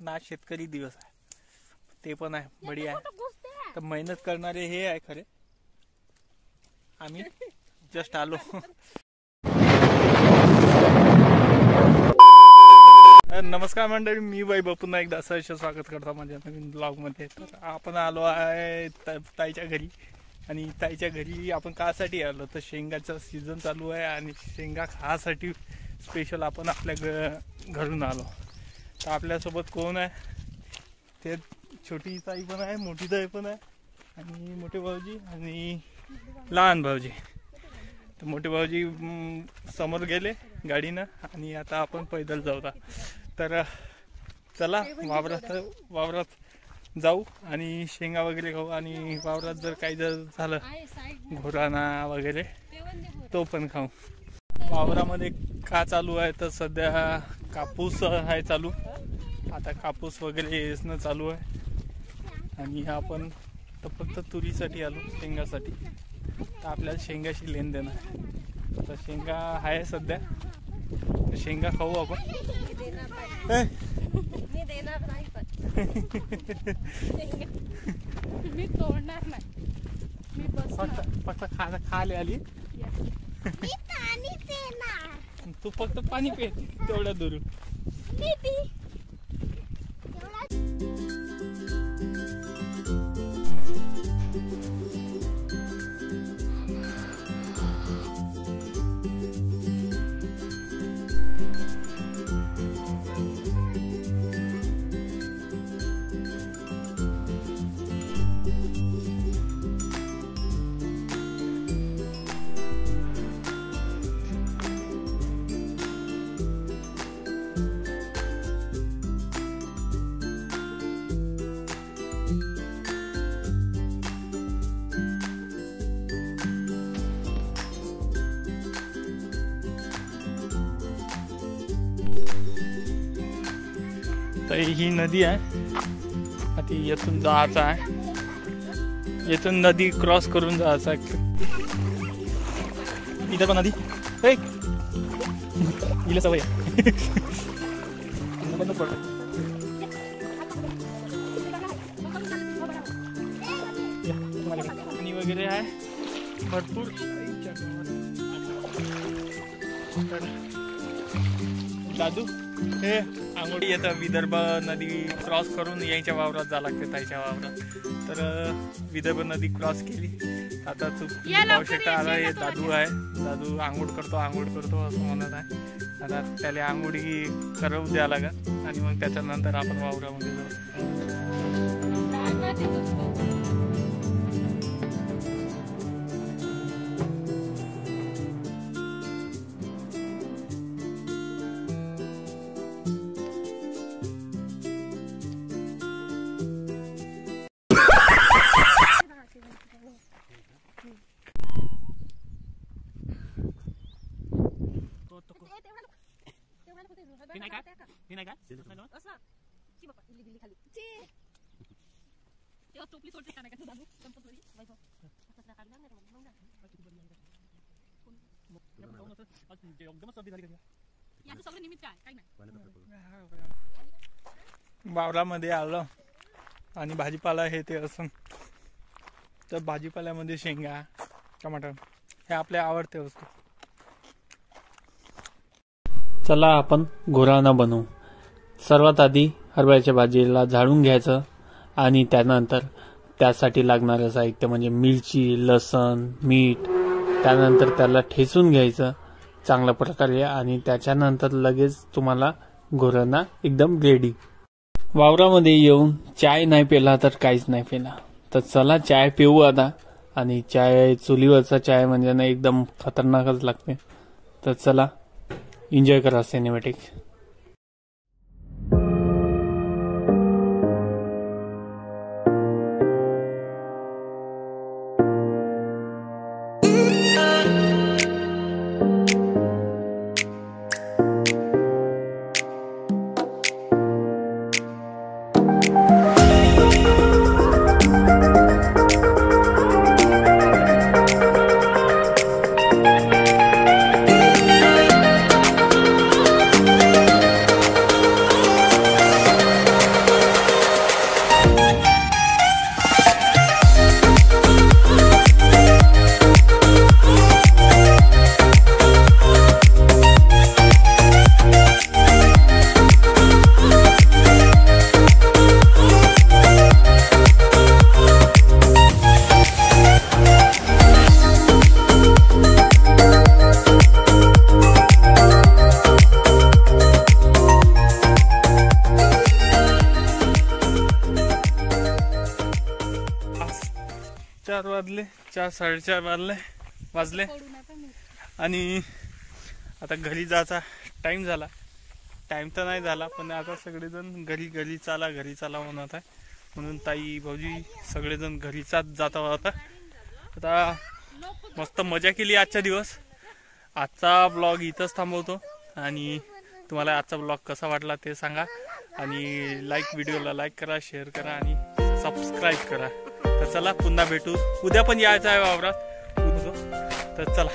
ना शेतकरी दिवस आहे, ते पण आहे बढिया आहे. तर मेहनत करणारे हे आहे खरे. आम्ही जस्ट आलो. नमस्कार मंडळी, मी वैभव पुन्हा एकदा सहर्ष स्वागत करतो माझ्या नवीन ब्लॉग मध्ये. तर आपण आलो आहे ताईच्या घरी. आणि ताईच्या घरी आपण कासाठी आलो तर शेंगाचा सीझन चालू आहे आणि शेंगा खासाठी स्पेशल आपण आपल्या घरून आलो. तर आपल्यासोबत कोण आहे ते छोटी ताई पण आहे, मोठी ताई पण आहे आणि मोठे भाऊजी आणि लहान भाऊजी. तर मोठे भाऊजी समोर गेले गाडीनं आणि आता आपण पैदल जाऊया. तर चला वावरात जाऊ आणि शेंगा वगैरे खाऊ. आणि वावरात जर काही जर झालं घोराना वगैरे तो पण खाऊ. वावरामध्ये का चालू आहे तर सध्या कापूस आहे चालू. आता कापूस वगैरे येणं चालू आहे आणि आपण तर फक्त तुरीसाठी आलो, शेंगासाठी. तर आपल्याला शेंगाशी लेन देणं आहे. तर शेंगा आहे सध्या, शेंगा खाऊ आपण. मी तोडणार नाही, मी फक्त खायला आली. तू फक्त पाणी पे तेवढ्या दूर. तर ही नदी आहे. आता येथून जायचं आहे, येथून नदी क्रॉस करून जायचं आहे. इथं पण नदी हिला सवय पाणी वगैरे आहे भरपूर. दादू हे आंघोळी येतं. विदर्भ नदी क्रॉस करून यायच्या वावरात जा लागते, ताईच्या वावरात. तर विदर्भ नदी क्रॉस केली. आता तू पाहू शकता आला हे दादू आहे. दादू आंघोळ करतो असं म्हणत आहे. आता त्याला आंघोळी करवू द्या लागत आणि मग त्याच्यानंतर आपण वावरामध्ये जाऊ. वावरामध्ये आलं आणि भाजीपाला हे ते असं. तर भाजीपाल्यामध्ये शेंगा, टमाटर हे आपल्या आवडते वस्तू. चला आपण घोराना बनवू. सर्वात आधी हरभऱ्याच्या भाजीला झाडून घ्यायचं आणि त्यानंतर त्यासाठी लागणारं साहित्य म्हणजे मिरची, लसण, मीठ. त्यानंतर त्याला ठेचून घ्यायचं चांगल्या प्रकारे आणि त्याच्यानंतर लगेच तुम्हाला घोराना एकदम रेडी. वावरामध्ये येऊन चाय नाही पेला तर काहीच नाही पेला. तर चला चाय पिऊ आता. आणि चाय चुलीवरचा चाय म्हणजे ना एकदम खतरनाकच लागते. तर चला एन्जॉय करा सिनेमॅटिक. वाजले 4-4:30 वाजले पडू नका मी. आणि आता घरी जायचा टाइम झाला. टाइम तर नाही झाला पण आता सगळेजण घरी चाला म्हणत आहे. म्हणून ताई भाऊजी सगळेजण घरीचाच जाता होता. आता मस्त मजा केली आजचा दिवस. आजचा ब्लॉग इथंच थांबवतो आणि तुम्हाला आजचा ब्लॉग कसा वाटला ते सांगा आणि व्हिडिओला लाईक करा, शेअर करा आणि सबस्क्राईब करा. तर चला पुन्हा भेटू. उद्या पण यायचं आहे वावरात. तर चला.